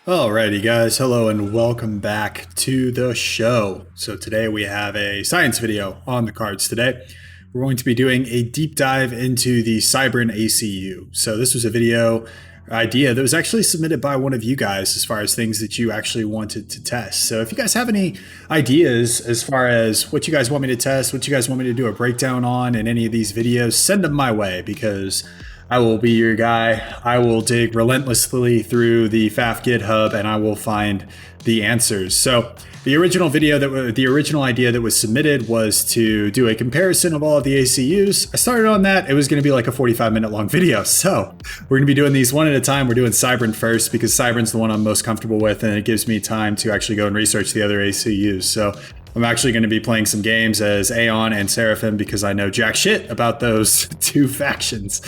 Alrighty, guys. Hello and welcome back to the show. So today we have a science video on the cards today. We're going to be doing a deep dive into the Cybran ACU. So this was a video idea that was actually submitted by one of you guys as far as things that you actually wanted to test. So if you guys have any ideas as far as what you guys want me to test, what you guys want me to do a breakdown on in any of these videos, send them my way because I will be your guy. I will dig relentlessly through the FAF GitHub and I will find the answers. So the original idea that was submitted was to do a comparison of all of the ACUs. I started on that. It was going to be like a 45-minute long video. So we're going to be doing these one at a time. We're doing Cybran first because Cybran's the one I'm most comfortable with and it gives me time to actually go and research the other ACUs. So I'm actually going to be playing some games as Aeon and Seraphim because I know jack shit about those two factions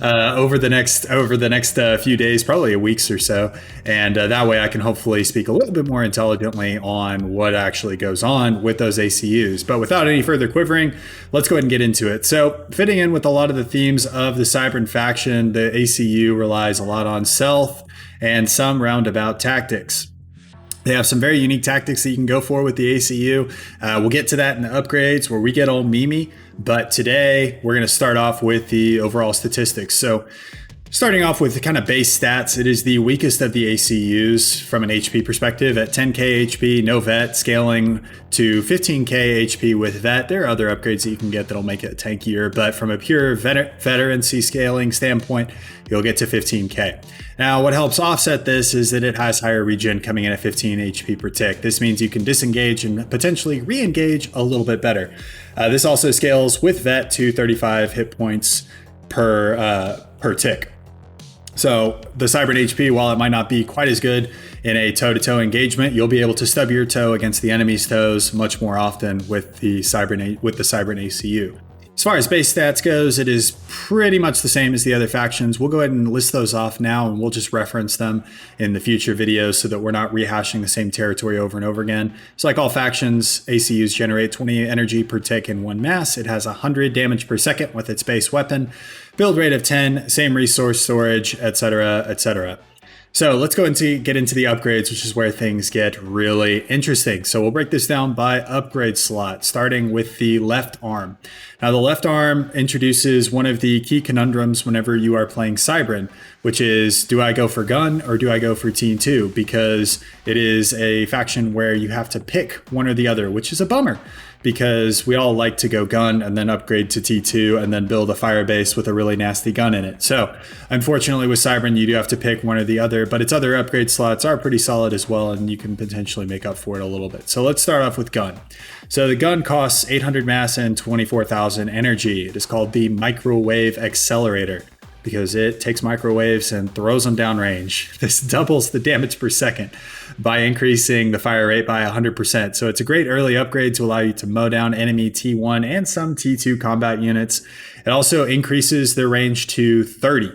over the next few days, probably a weeks or so, and that way I can hopefully speak a little bit more intelligently on what actually goes on with those ACUs. But without any further quivering, let's go ahead and get into it. So fitting in with a lot of the themes of the Cybran faction, the ACU relies a lot on stealth and some roundabout tactics. They have some very unique tactics that you can go for with the ACU. We'll get to that in the upgrades where we get all memey. But today we're going to start off with the overall statistics. So starting off with the kind of base stats, it is the weakest of the ACUs from an HP perspective at 10k HP, no vet, scaling to 15k HP with vet. There are other upgrades that you can get that'll make it tankier, but from a pure veterancy scaling standpoint, you'll get to 15k. Now, what helps offset this is that it has higher regen coming in at 15 HP per tick. This means you can disengage and potentially re-engage a little bit better. This also scales with vet to 35 hit points per tick. So the Cybran HP, while it might not be quite as good in a toe-to-toe engagement, you'll be able to stub your toe against the enemy's toes much more often with the Cybran ACU. As far as base stats goes, it is pretty much the same as the other factions. We'll go ahead and list those off now and we'll just reference them in the future videos so that we're not rehashing the same territory over and over again. So like all factions, ACUs generate 20 energy per tick in one mass. It has 100 damage per second with its base weapon, build rate of 10, same resource storage, etc., etc. So let's go get into the upgrades, which is where things get really interesting. So we'll break this down by upgrade slot, starting with the left arm. Now the left arm introduces one of the key conundrums whenever you are playing Cybran, which is, do I go for gun or do I go for T2? Because it is a faction where you have to pick one or the other, which is a bummer. Because we all like to go gun and then upgrade to T2 and then build a fire base with a really nasty gun in it. So unfortunately with Cybran, you do have to pick one or the other, but its other upgrade slots are pretty solid as well, and you can potentially make up for it a little bit. So let's start off with gun. So the gun costs 800 mass and 24,000 energy. It is called the Microwave Accelerator because it takes microwaves and throws them downrange. This doubles the damage per second by increasing the fire rate by 100%. So it's a great early upgrade to allow you to mow down enemy T1 and some T2 combat units. It also increases their range to 30.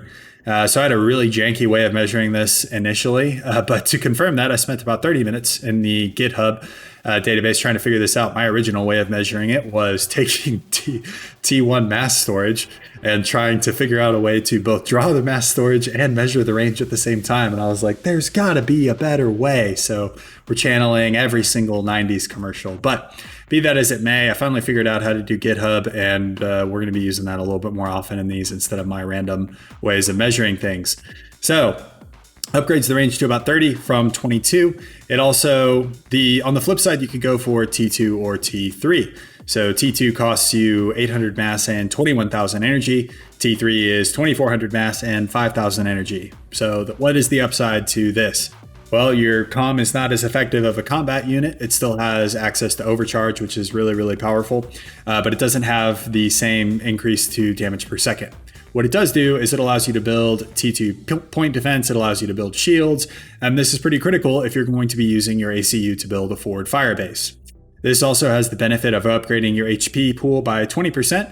So I had a really janky way of measuring this initially, but to confirm that, I spent about 30 minutes in the GitHub database trying to figure this out. My original way of measuring it was taking T1 mass storage and trying to figure out a way to both draw the mass storage and measure the range at the same time. And I was like, there's gotta be a better way. So we're channeling every single 90s commercial. But be that as it may, I finally figured out how to do GitHub, and we're gonna be using that a little bit more often in these instead of my random ways of measuring things. So upgrades the range to about 30 from 22. It also, on the flip side, you could go for T2 or T3. So T2 costs you 800 mass and 21,000 energy. T3 is 2,400 mass and 5,000 energy. So what is the upside to this? Well, your comm is not as effective of a combat unit. It still has access to overcharge, which is really, really powerful, but it doesn't have the same increase to damage per second. What it does do is it allows you to build T2 point defense. It allows you to build shields. And this is pretty critical if you're going to be using your ACU to build a forward fire base. This also has the benefit of upgrading your HP pool by 20%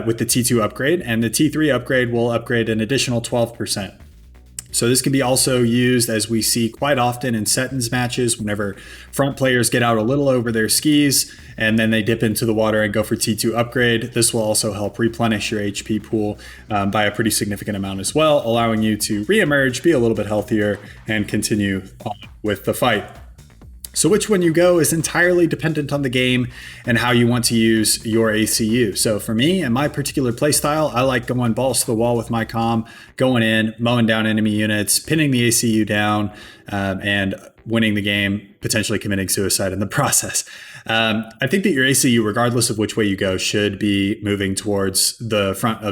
with the T2 upgrade, and the T3 upgrade will upgrade an additional 12%. So this can be also used, as we see quite often in Settings matches, whenever front players get out a little over their skis and then they dip into the water and go for T2 upgrade. This will also help replenish your HP pool by a pretty significant amount as well, allowing you to reemerge, be a little bit healthier, and continue on with the fight. So which one you go is entirely dependent on the game and how you want to use your ACU. So for me and my particular playstyle, I like going balls to the wall with my comm, going in, mowing down enemy units, pinning the ACU down, and winning the game, potentially committing suicide in the process. I think that your ACU, regardless of which way you go, should be moving towards the front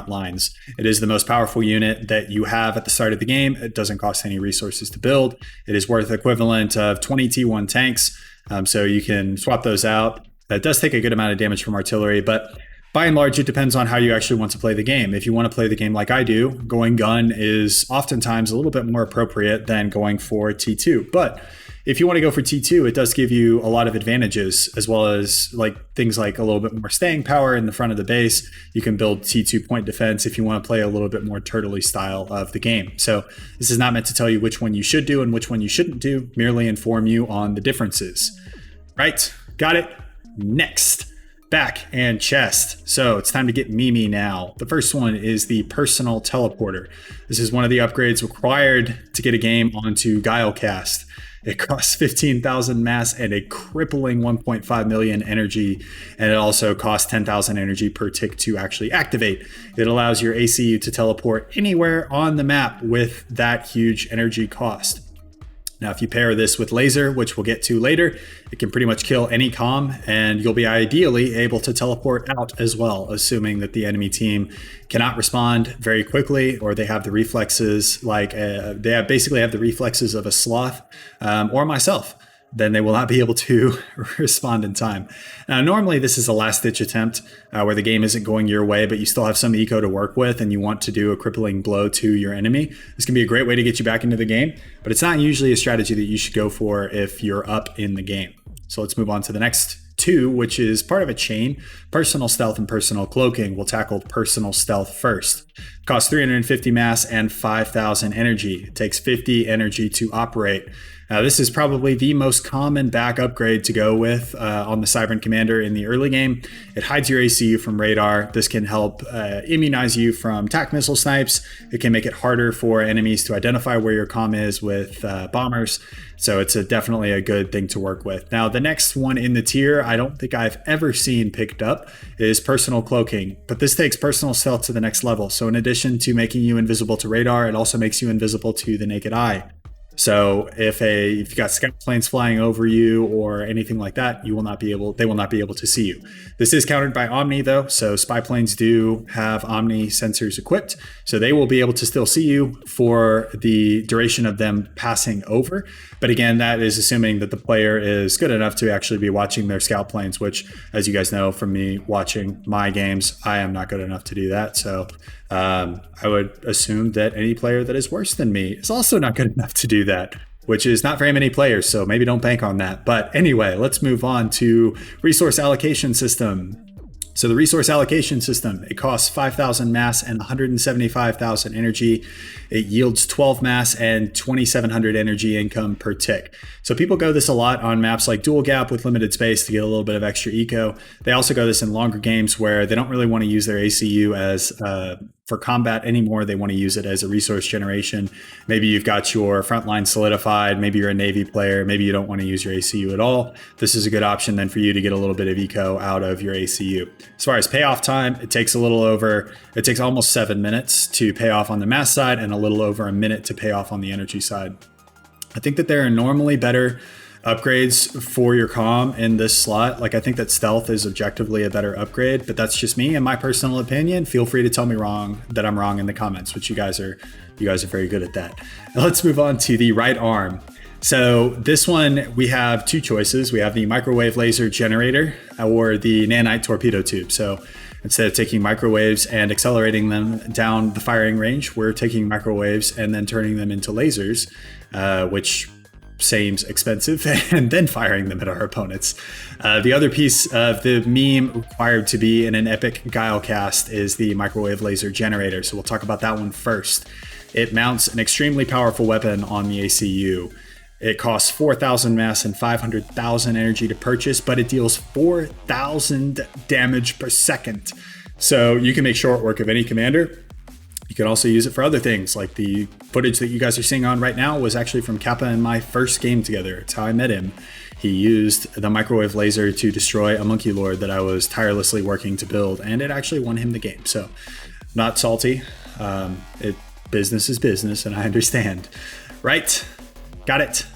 lines. It is the most powerful unit that you have at the start of the game. It doesn't cost any resources to build. It is worth equivalent of 20 T1 tanks, so you can swap those out. It does take a good amount of damage from artillery, but by and large, it depends on how you actually want to play the game. If you want to play the game like I do, going gun is oftentimes a little bit more appropriate than going for T2. But if you want to go for T2, it does give you a lot of advantages, as well as like things like a little bit more staying power in the front of the base. You can build T2 point defense if you want to play a little bit more turtley style of the game. So this is not meant to tell you which one you should do and which one you shouldn't do, merely inform you on the differences. Right? Got it? Next. Back and chest. So it's time to get memey now. The first one is the personal teleporter. This is one of the upgrades required to get a game onto Guilecast. It costs 15,000 mass and a crippling 1.5 million energy, and it also costs 10,000 energy per tick to actually activate. It allows your ACU to teleport anywhere on the map with that huge energy cost. Now, if you pair this with laser, which we'll get to later, it can pretty much kill any comm, and you'll be ideally able to teleport out as well, assuming that the enemy team cannot respond very quickly, or they have the reflexes basically have the reflexes of a sloth or myself. Then they will not be able to respond in time. Now, normally this is a last-ditch attempt where the game isn't going your way, but you still have some eco to work with and you want to do a crippling blow to your enemy. This can be a great way to get you back into the game, but it's not usually a strategy that you should go for if you're up in the game. So let's move on to the next two, which is part of a chain. Personal stealth and personal cloaking. We'll tackle personal stealth first. It costs 350 mass and 5,000 energy. It takes 50 energy to operate. Now, this is probably the most common back upgrade to go with on the Cybran Commander in the early game. It hides your ACU from radar. This can help immunize you from TAC missile snipes. It can make it harder for enemies to identify where your comm is with bombers. So it's definitely a good thing to work with. Now, the next one in the tier, I don't think I've ever seen picked up, is personal cloaking. But this takes personal stealth to the next level. So in addition to making you invisible to radar, it also makes you invisible to the naked eye. So if you got scout planes flying over you or anything like that, they will not be able to see you. This is countered by Omni though, so spy planes do have Omni sensors equipped, so they will be able to still see you for the duration of them passing over. But again, that is assuming that the player is good enough to actually be watching their scout planes, which, as you guys know from me watching my games, I am not good enough to do that. So I would assume that any player that is worse than me is also not good enough to do that, which is not very many players, so maybe don't bank on that. But anyway, let's move on to resource allocation system. So the resource allocation system, it costs 5,000 mass and 175,000 energy. It yields 12 mass and 2,700 energy income per tick. So people go this a lot on maps like Dual Gap with limited space to get a little bit of extra eco. They also go this in longer games where they don't really want to use their ACU as for combat anymore. They want to use it as a resource generation. Maybe you've got your front line solidified. Maybe you're a Navy player. Maybe you don't want to use your ACU at all. This is a good option then for you to get a little bit of eco out of your ACU. As far as payoff time, it takes almost 7 minutes to pay off on the mass side and a little over a minute to pay off on the energy side. I think that there are normally better upgrades for your comm in this slot. Like, I think that stealth is objectively a better upgrade, but that's just me and my personal opinion. Feel free to tell me that I'm wrong in the comments, which you guys are very good at that. Now let's move on to the right arm. So this one, we have two choices. We have the microwave laser generator or the nanite torpedo tube. So instead of taking microwaves and accelerating them down the firing range, we're taking microwaves and then turning them into lasers, which seems expensive and then firing them at our opponents. The other piece of the meme required to be in an epic Guile cast is the microwave laser generator. So we'll talk about that one first. It mounts an extremely powerful weapon on the ACU. It costs 4,000 mass and 500,000 energy to purchase, but it deals 4,000 damage per second. So you can make short work of any commander. You can also use it for other things, like the footage that you guys are seeing on right now was actually from Kappa and my first game together. It's how I met him. He used the microwave laser to destroy a monkey lord that I was tirelessly working to build, and it actually won him the game. So, not salty. Business is business, and I understand. Right, got it.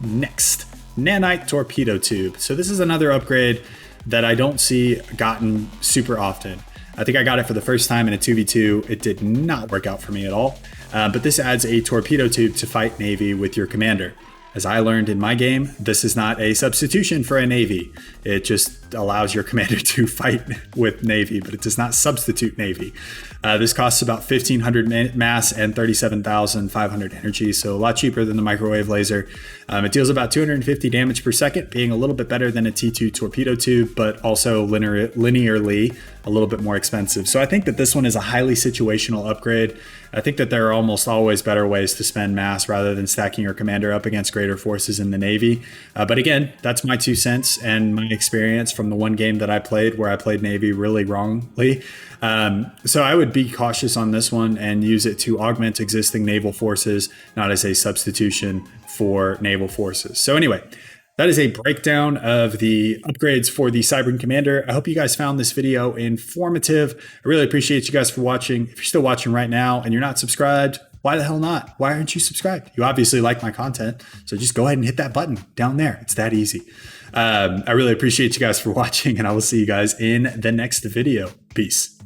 Next, nanite torpedo tube. So this is another upgrade that I don't see gotten super often. I think I got it for the first time in a 2v2. It did not work out for me at all. But this adds a torpedo tube to fight Navy with your commander. As I learned in my game, this is not a substitution for a Navy. It just allows your commander to fight with Navy, but it does not substitute Navy. This costs about 1,500 mass and 37,500 energy, so a lot cheaper than the microwave laser. It deals about 250 damage per second, being a little bit better than a T2 torpedo tube, but also linearly a little bit more expensive. So I think that this one is a highly situational upgrade. I think that there are almost always better ways to spend mass rather than stacking your commander up against greater forces in the Navy. But again, that's my 2 cents and my experience from the one game that I played where I played Navy really wrongly. So I would be cautious on this one and use it to augment existing naval forces, not as a substitution for naval forces. So anyway, that is a breakdown of the upgrades for the Cybran Commander. I hope you guys found this video informative. I really appreciate you guys for watching. If you're still watching right now and you're not subscribed, why the hell not? Why aren't you subscribed? You obviously like my content, so just go ahead and hit that button down there. It's that easy. I really appreciate you guys for watching, and I will see you guys in the next video. Peace.